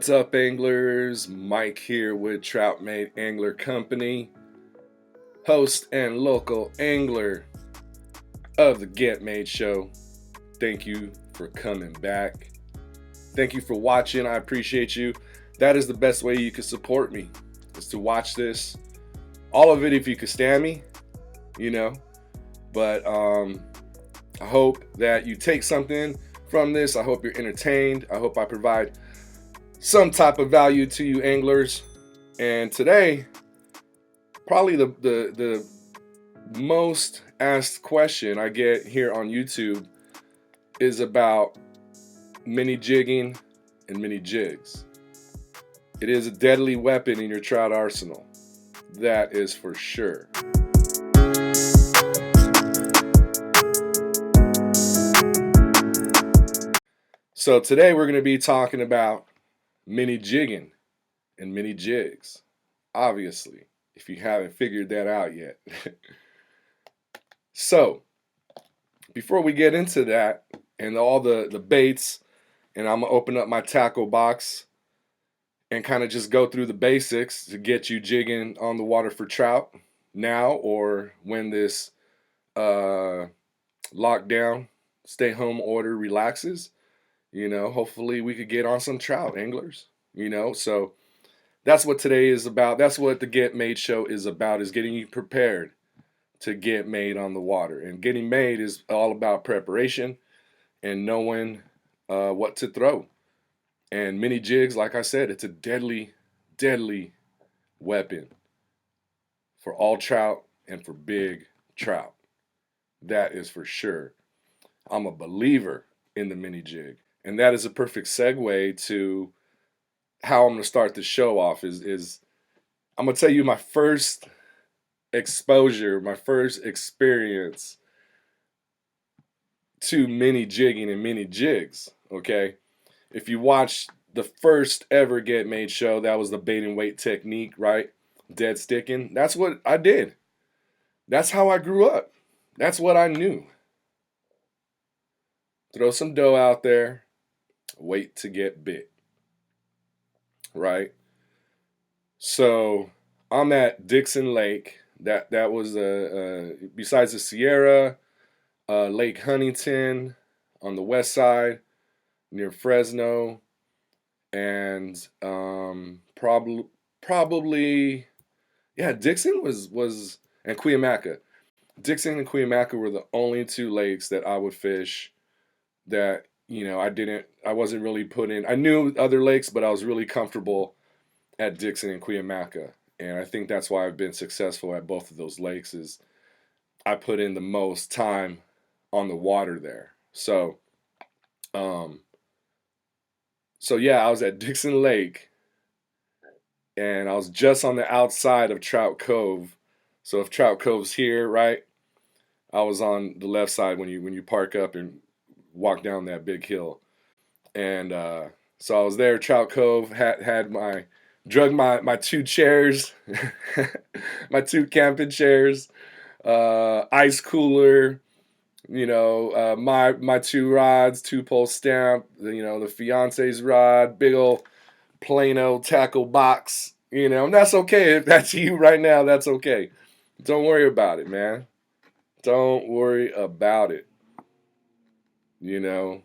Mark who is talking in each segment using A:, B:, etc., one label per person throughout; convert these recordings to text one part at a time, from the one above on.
A: What's up, anglers? Mike here with Trout Angler Company, host and local angler of the Get Made Show. Thank you for coming back. Thank you for watching. I appreciate you. That is the best way you can support me, is to watch this. All of it if you could stand me, you know. But I hope that you take something from this. I hope you're entertained. I hope I provide some type of value to you anglers. And today, probably the most asked question I get here on YouTube is about mini jigging and mini jigs. It is a deadly weapon in your trout arsenal. That is for sure. So today we're going to be talking about mini jigging and mini jigs, obviously, if you haven't figured that out yet. So before we get into that and all the baits, and I'm gonna open up my tackle box and kind of just go through the basics to get you jigging on the water for trout now or when this lockdown stay home order relaxes. You know, hopefully we could get on some trout, anglers, you know. So that's what today is about. That's what the Get Made Show is about, is getting you prepared to get made on the water. And getting made is all about preparation and knowing what to throw. And mini jigs, like I said, it's a deadly, deadly weapon for all trout and for big trout. That is for sure. I'm a believer in the mini jig. And that is a perfect segue to how I'm going to start the show off is I'm going to tell you my first exposure, my first experience to mini jigging and mini jigs, okay? If you watched the first ever Get Made show, that was the bait and weight technique, right? Dead sticking. That's what I did. That's how I grew up. That's what I knew. Throw some dough out there. Wait to get bit, right? So I'm at Dixon Lake. That was besides the Sierra, Lake Huntington on the west side near Fresno, and probably yeah, Dixon was and Cuyamaca. Dixon and Cuyamaca were the only two lakes that I would fish that, you know, I wasn't really putting. I knew other lakes, but I was really comfortable at Dixon and Cuyamaca. And I think that's why I've been successful at both of those lakes, is I put in the most time on the water there. So yeah, I was at Dixon Lake and I was just on the outside of Trout Cove. So if Trout Cove's here, right, I was on the left side when you park up and walk down that big hill. And so I was there, Trout Cove, had drug my two chairs, my two camping chairs, ice cooler, you know, my two rods, 2-pole stamp, you know, the fiance's rod, big old Plano tackle box, you know, and that's okay. If that's you right now, that's okay. Don't worry about it, man. Don't worry about it. You know,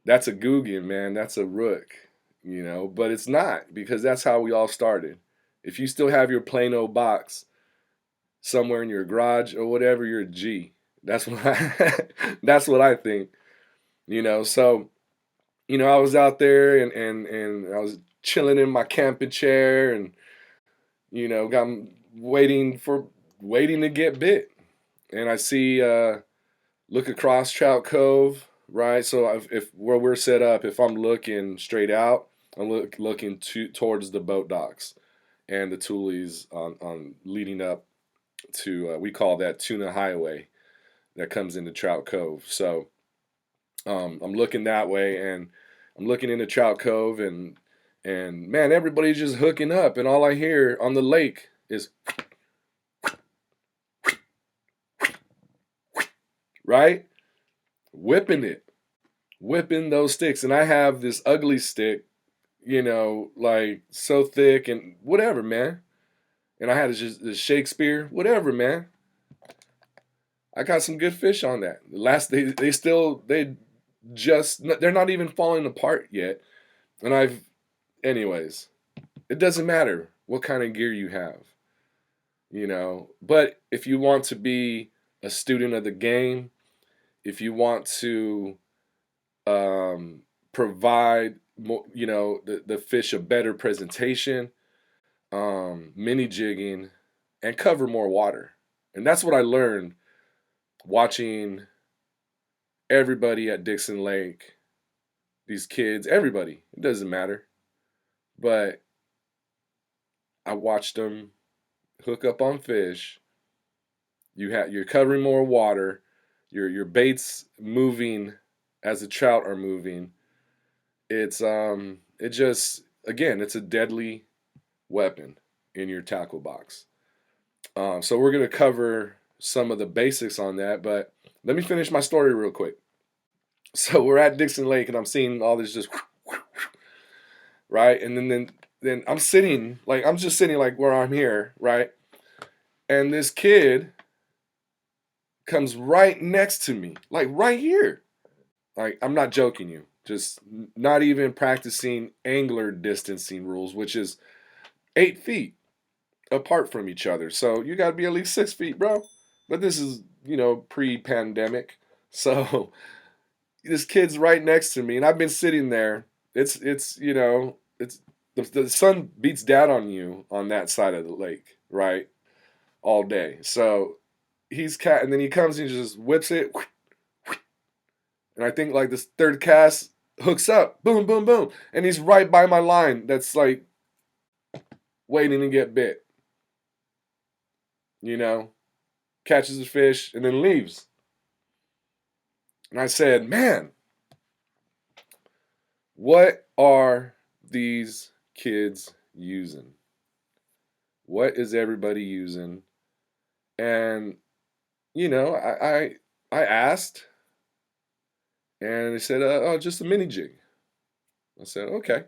A: that's a Guggen, man. That's a Rook, you know, but it's not, because that's how we all started. If you still have your Plano box somewhere in your garage or whatever, you're a G. That's what that's what I think, you know. So, you know, I was out there and I was chilling in my camping chair and, you know, I'm waiting to get bit. And I see, look across Trout Cove, right? So if where we're set up, if I'm looking straight out, I'm looking towards the boat docks and the Tules on leading up to, we call that Tuna Highway that comes into Trout Cove. So I'm looking that way, and I'm looking into Trout Cove, and man, everybody's just hooking up, and all I hear on the lake is right, whipping those sticks. And I have this ugly stick, you know, like so thick and whatever, man. And I had just the Shakespeare, whatever, man. I got some good fish on that. The last they still they just they're not even falling apart yet. And I've anyways, it doesn't matter what kind of gear you have, you know. But if you want to be a student of the game, if you want to provide more, you know, the fish a better presentation, mini jigging, and cover more water. And that's what I learned watching everybody at Dixon Lake, these kids, everybody, it doesn't matter. But I watched them hook up on fish. You're covering more water, your baits moving as the trout are moving. It just again, it's a deadly weapon in your tackle box. So we're gonna cover some of the basics on that, but let me finish my story real quick. So we're at Dixon Lake, and I'm seeing all this just right, and then I'm just sitting like where I'm here, right, and this kid comes right next to me, like right here. Like I'm not joking you, just not even practicing angler distancing rules, which is 8 feet apart from each other. So you got to be at least 6 feet, bro. But this is, you know, pre-pandemic. So this kid's right next to me, and I've been sitting there. It's you know, it's the sun beats down on you on that side of the lake, right, all day. So and then he comes and he just whips it, and I think like this third cast hooks up, boom, boom, boom, and he's right by my line. That's like waiting to get bit. You know, catches the fish and then leaves. And I said, man, what are these kids using? What is everybody using? And you know, I asked, and they said, "Oh, just a mini jig." I said, "Okay."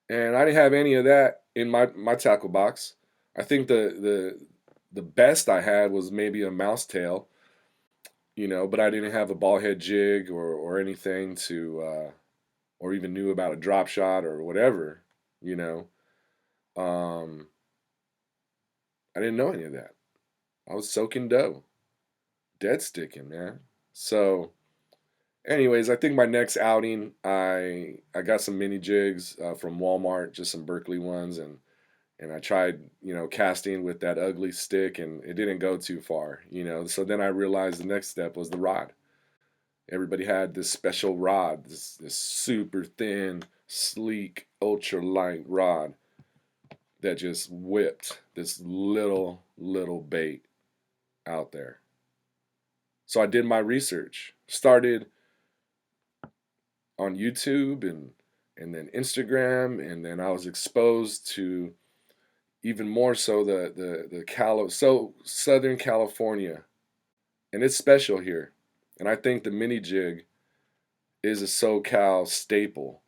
A: And I didn't have any of that in my tackle box. I think the best I had was maybe a mouse tail, you know, but I didn't have a ball head jig or anything to or even knew about a drop shot or whatever, you know. Um, I didn't know any of that. I was soaking dough, dead sticking, man. So, anyways, I think my next outing, I got some mini jigs from Walmart, just some Berkeley ones, and I tried, you know, casting with that ugly stick, and it didn't go too far, you know. So then I realized the next step was the rod. Everybody had this special rod, this super thin, sleek, ultralight rod that just whipped this little bait out there. So I did my research, started on YouTube and then Instagram, and then I was exposed to even more so so Southern California, and it's special here. And I think the mini jig is a SoCal staple.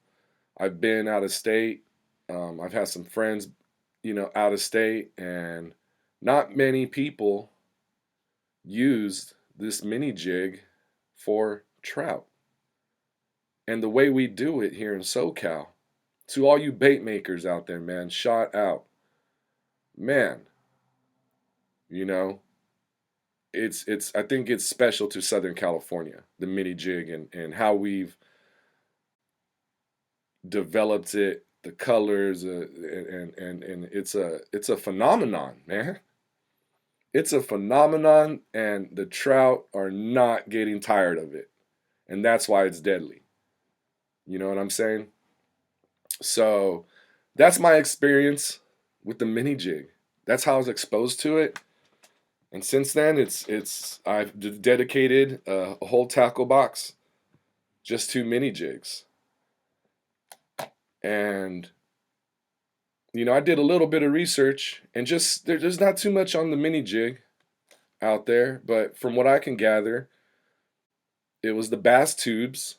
A: I've been out of state. I've had some friends, you know, out of state, and not many people used this mini jig for trout. And the way we do it here in SoCal, to all you bait makers out there, man, shout out. Man, you know, it's I think it's special to Southern California, the mini jig and how we've developed it, the colors, and it's a phenomenon, man. It's a phenomenon, and the trout are not getting tired of it, and that's why it's deadly. You know what I'm saying? So that's my experience with the mini jig. That's how I was exposed to it, and since then, it's I've dedicated a whole tackle box just to mini jigs, and you know, I did a little bit of research, and just there's not too much on the mini jig out there, but from what I can gather, it was the bass tubes,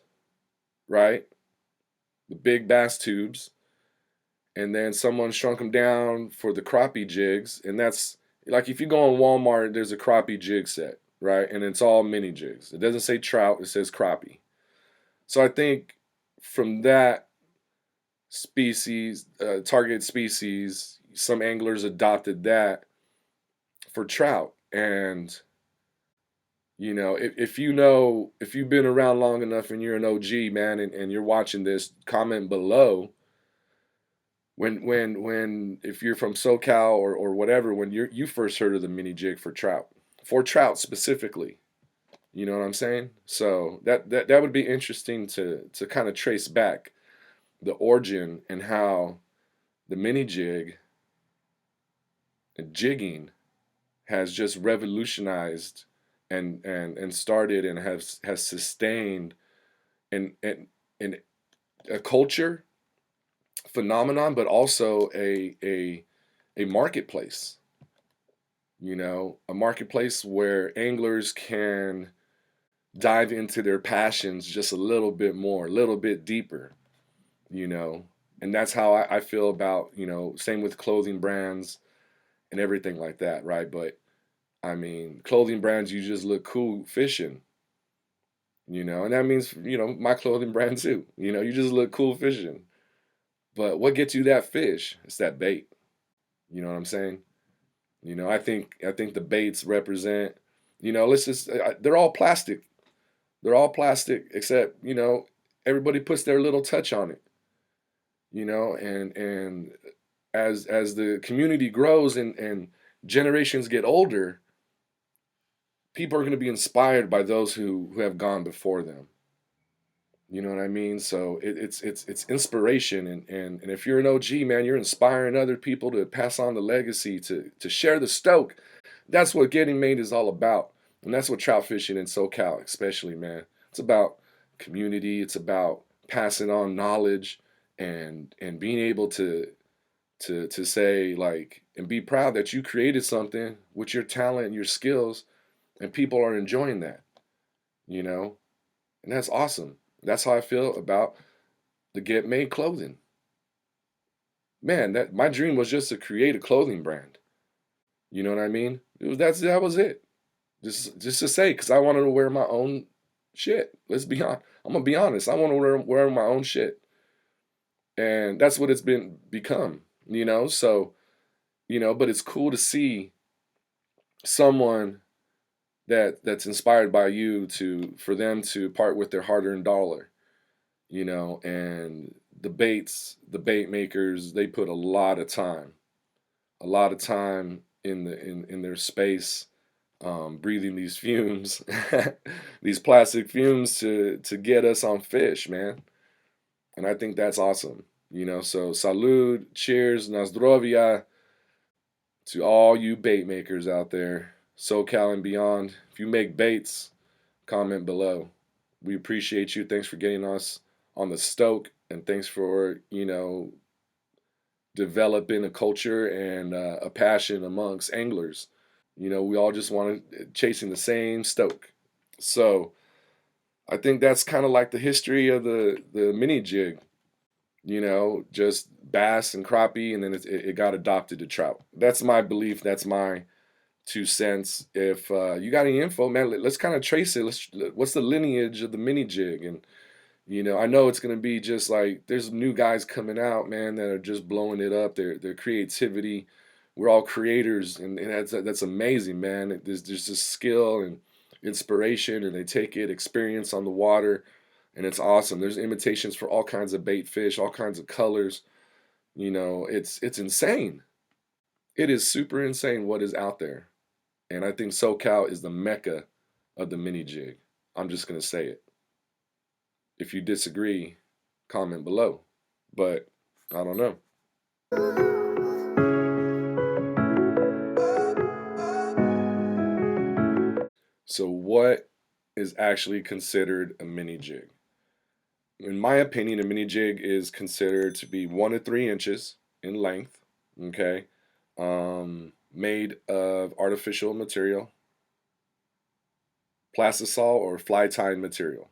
A: right? the big bass tubes, and then someone shrunk them down for the crappie jigs, and that's like if you go on Walmart, there's a crappie jig set, right? And it's all mini jigs. It doesn't say trout, it says crappie. So I think from that species, target species, some anglers adopted that for trout. And if you know, if you've been around long enough and you're an OG man, and you're watching this, comment below when if you're from SoCal or whatever, when you first heard of the mini jig for trout specifically. You know what I'm saying? So that would be interesting to kind of trace back the origin and how the mini jig and jigging has just revolutionized and started and has sustained in a culture phenomenon, but also a marketplace. A marketplace where anglers can dive into their passions just a little bit more, a little bit deeper. you know and that's how I feel about, same with clothing brands and everything like that, right? But I mean, clothing brands, you just look cool fishing, and that means, my clothing brand too. You just look cool fishing. But what gets you that fish? It's that bait. You know what I'm saying? I think the baits represent, let's just, they're all plastic. They're all plastic except, everybody puts their little touch on it, and as the community grows and generations get older, people are going to be inspired by those who have gone before them. You know what I mean? So it's inspiration, and if you're an OG man, you're inspiring other people to pass on the legacy, to share the stoke. That's what getting made is all about, and that's what trout fishing in SoCal, especially, man. It's about community. It's about passing on knowledge and being able to say, like, and be proud that you created something with your talent and your skills, and people are enjoying that. You know, and that's awesome. That's how I feel about the Get Made clothing. Man, that my dream was just to create a clothing brand. You know what I mean? That was it. Just to say, because I wanted to wear my own shit. Let's be honest. I'm gonna be honest. I want to wear my own shit, and that's what it's become. So but it's cool to see someone that's inspired by you for them to part with their hard-earned dollar. And the bait makers, they put a lot of time in their space, breathing these fumes, these plastic fumes to get us on fish, man. And I think that's awesome. So salud, cheers, nazdrovia to all you bait makers out there, SoCal and beyond. If you make baits, comment below. We appreciate you. Thanks for getting us on the stoke, and thanks for developing a culture and a passion amongst anglers. We all just want chasing the same stoke. So I think that's kind of like the history of the mini jig. Just bass and crappie, and then it got adopted to trout. That's my belief. That's my 2 cents. If you got any info, man, let's kind of trace it. What's the lineage of the mini jig? And I know it's gonna be just like there's new guys coming out, man, that are just blowing it up. Their creativity. We're all creators, and that's amazing, man. There's just skill and inspiration, and they take it, experience on the water, and it's awesome. There's imitations for all kinds of bait fish, all kinds of colors. It's insane. It is super insane what is out there. And I think SoCal is the mecca of the mini jig. I'm just going to say it. If you disagree, comment below. But I don't know. So, what is actually considered a mini jig? In my opinion, a mini jig is considered to be 1 to 3 inches in length, okay? Made of artificial material, plastisol or fly tying material.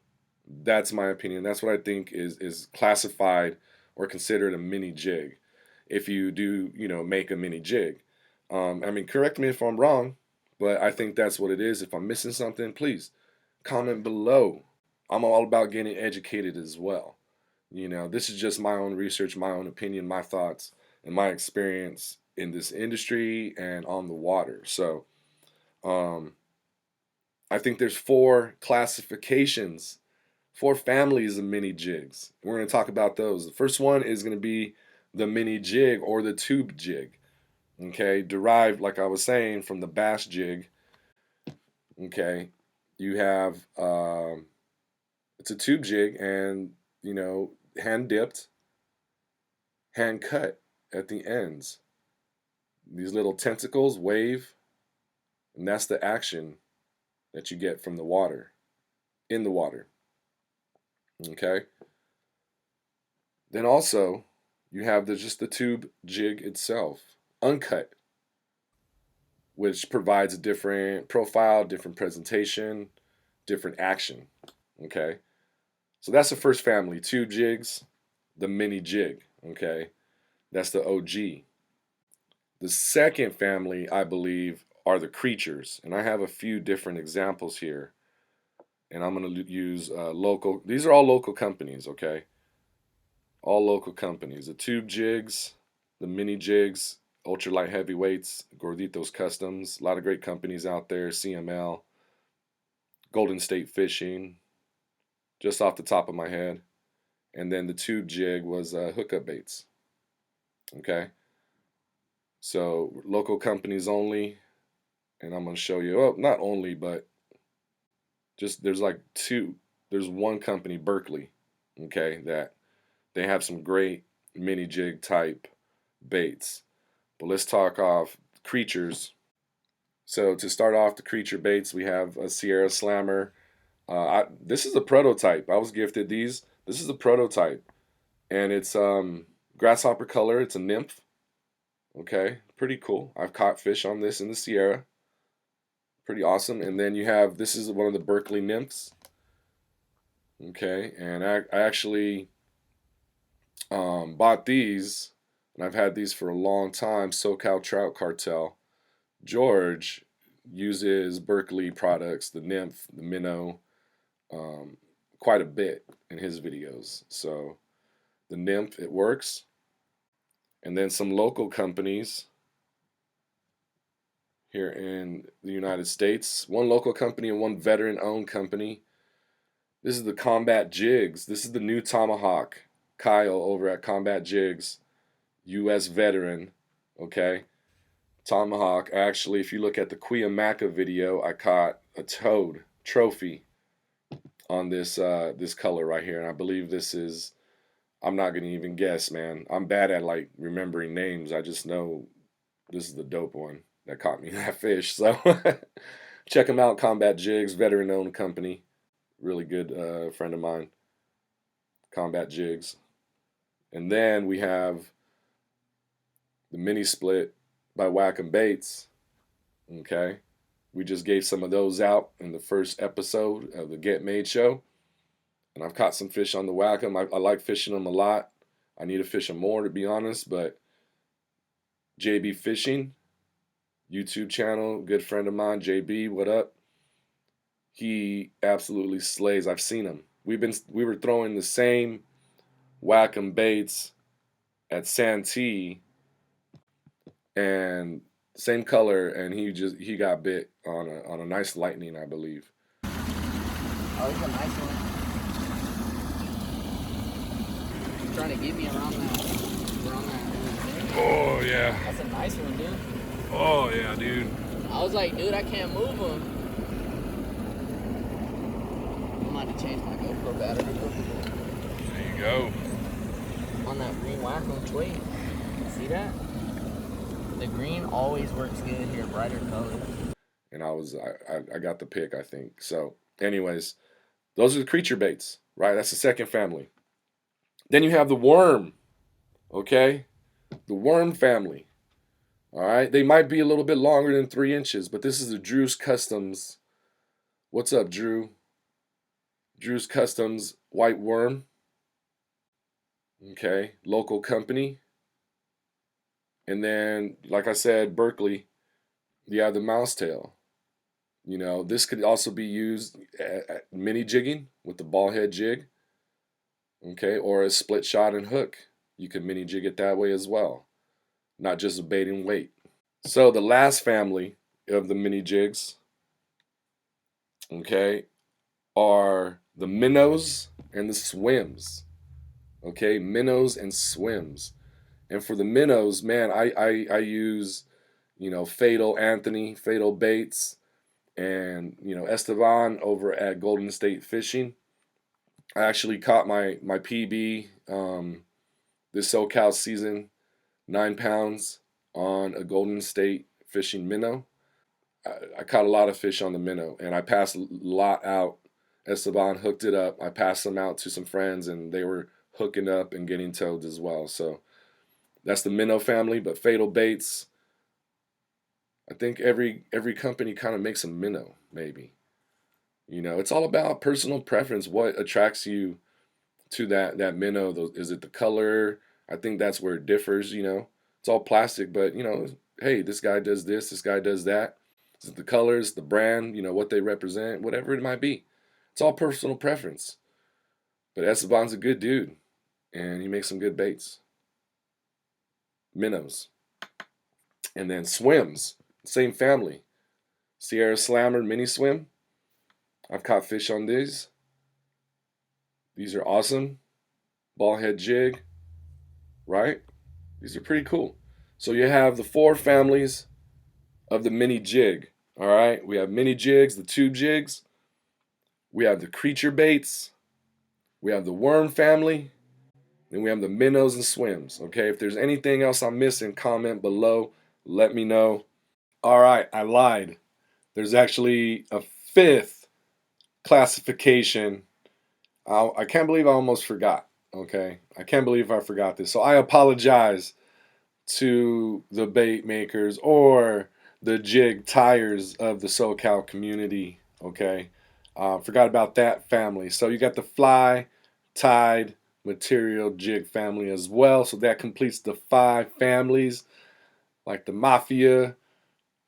A: That's my opinion. That's what I think is classified or considered a mini jig. If you do, make a mini jig. I mean, correct me if I'm wrong, but I think that's what it is. If I'm missing something, please comment below. I'm all about getting educated as well. This is just my own research, my own opinion, my thoughts, and my experience in this industry and on the water. So, um, I think there's four classifications, four families of mini jigs. We're going to talk about those. The first one is going to be the mini jig or the tube jig. Okay, derived, like I was saying, from the bass jig. Okay, you have it's a tube jig, and hand dipped, hand cut at the ends. These little tentacles wave, and that's the action that you get from the water, in the water. Okay. Then also, you have just the tube jig itself, uncut, which provides a different profile, different presentation, different action. Okay. So that's the first family, tube jigs, the mini jig. Okay. That's the OG. The second family, I believe, are the creatures. And I have a few different examples here. And I'm going to use local, these are all local companies, okay? All local companies. The tube jigs, the mini jigs, Ultralightheavyweights, Gorditos Customz, a lot of great companies out there, CML, Golden State Fishing, just off the top of my head. And then the tube jig was hookup baits, okay? So local companies only, and I'm going to show you, not only, but just there's one company, Berkeley, okay, that they have some great mini jig type baits. But let's talk off creatures. So to start off the creature baits, we have a Sierra Slammer. This is a prototype. I was gifted these. This is a prototype, and it's grasshopper color. It's a nymph. Okay, pretty cool. I've caught fish on this in the Sierra. Pretty awesome. And then you have, this is one of the Berkeley nymphs. Okay, and I actually bought these, and I've had these for a long time. SoCal Trout Cartel. George uses Berkeley products, the nymph, the minnow, quite a bit in his videos. So the nymph, it works. And then some local companies here in the United States. One local company and one veteran-owned company. This is the Combat Jigs. This is the new Tomahawk. Kyle over at Combat Jigs, U.S. veteran, okay? Tomahawk, actually, if you look at the Cuyamaca video, I caught a toad trophy on this this color right here, and I believe this is, I'm not gonna even guess, man. I'm bad at like remembering names. I just know this is the dope one that caught me that fish. So check them out, Combat Jigs, veteran-owned company, really good friend of mine, Combat Jigs. And then we have the mini split by WackEm Baits. Okay, we just gave some of those out in the first episode of the Get Made show, and I've caught some fish on the WackEm. I like fishing them a lot. I need to fish them more, to be honest, but JB Fishing YouTube channel, good friend of mine, JB, what up? He absolutely slays. I've seen him. We were throwing the same WackEm Baits at Santee, and same color, and he got bit on a nice lightning, I believe.
B: Oh, he's a nice one. You're trying to get me around that.
A: Oh yeah.
B: That's a nice one, dude.
A: Oh yeah, dude.
B: I was like, dude, I can't move him. I might have to change my GoPro battery.
A: There you go.
B: On that green WackEm twig. See that? The green always works good here, brighter color.
A: And I got the pick, I think. So, anyways, those are the creature baits, right? That's the second family. Then you have the worm, okay? The worm family. All right, they might be a little bit longer than 3 inches, but this is the Drew's Customz. What's up, Drew? Drew's Customz white worm. Okay, local company. And then, like I said, Berkeley, you have the mouse tail. You know, this could also be used at mini jigging with the ball head jig. Okay, or a split shot and hook. You can mini jig it that way as well, not just a bait and weight. So the last family of the mini jigs, okay, are the minnows and the swims. Okay, minnows and swims. And for the minnows, man, I use, you know, Fatal Anthony, Fatal Baits, and, you know, Esteban over at Golden State Fishing. I actually caught my PB this SoCal season, 9 pounds on a Golden State Fishing minnow. I caught a lot of fish on the minnow, and I passed a lot out. Esteban hooked it up. I passed them out to some friends, and they were hooking up and getting towed as well. So that's the minnow family. But Fatal Baits, I think every company kind of makes a minnow, maybe. You know, it's all about personal preference. What attracts you to that minnow? Is it the color? I think that's where it differs. You know, it's all plastic, but you know, hey, this guy does this guy does that. Is it the colors, the brand? You know, what they represent, whatever it might be. It's all personal preference. But Esteban's a good dude, and he makes some good baits. Minnows, and then swims, same family. Sierra Slammer mini swim. I've caught fish on these. These are awesome. Ball head jig, right? These are pretty cool. So you have the 4 families of the mini jig. All right, we have mini jigs, the tube jigs. We have the creature baits. We have the worm family. And we have the minnows and swims. Okay, if there's anything else I'm missing, comment below. Let me know. All right, I lied. There's actually a 5th classification. I can't believe I almost forgot. Okay, I can't believe I forgot this. So I apologize to the bait makers or the jig tires of the SoCal community. Okay, forgot about that family. So you got the fly, tide, material jig family as well. So that completes the 5 families, like the mafia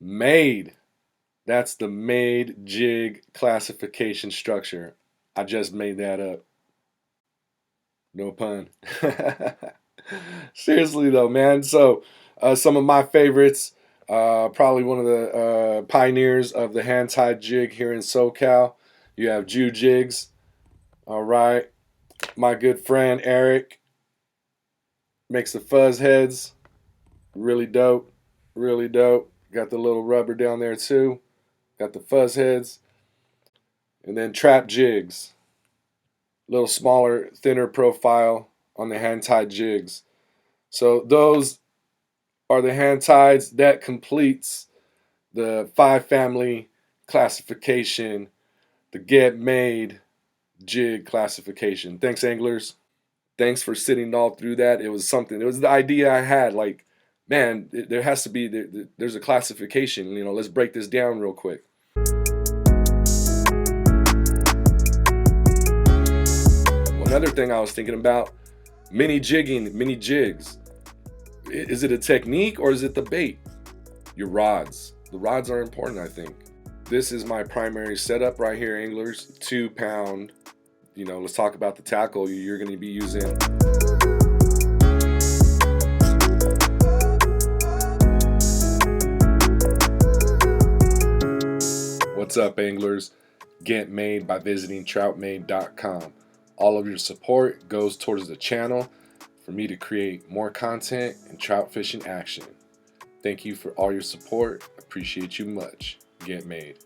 A: made. That's the made jig classification structure. I just made that up. No pun. Seriously though, man. So some of my favorites, probably one of the pioneers of the hand tied jig here in SoCal. You have Jigs. All right. My good friend Eric makes the fuzz heads. Really dope. Really dope. Got the little rubber down there too. Got the fuzz heads. And then Trap Jigs. A little smaller, thinner profile on the hand tied jigs. So those are the hand tides. That completes the 5 family classification, the get made jig classification. Thanks, anglers. Thanks for sitting all through that. It was something. It was the idea I had. Like, man, there has to be. There's a classification. You know, let's break this down real quick. Another thing I was thinking about: mini jigging, mini jigs. Is it a technique or is it the bait? Your rods. The rods are important, I think. This is my primary setup right here, anglers. 2-pound. You know, let's talk about the tackle you're going to be using. What's up, anglers? Get made by visiting troutmade.com. All of your support goes towards the channel for me to create more content and trout fishing action. Thank you for all your support. Appreciate you much. Get made.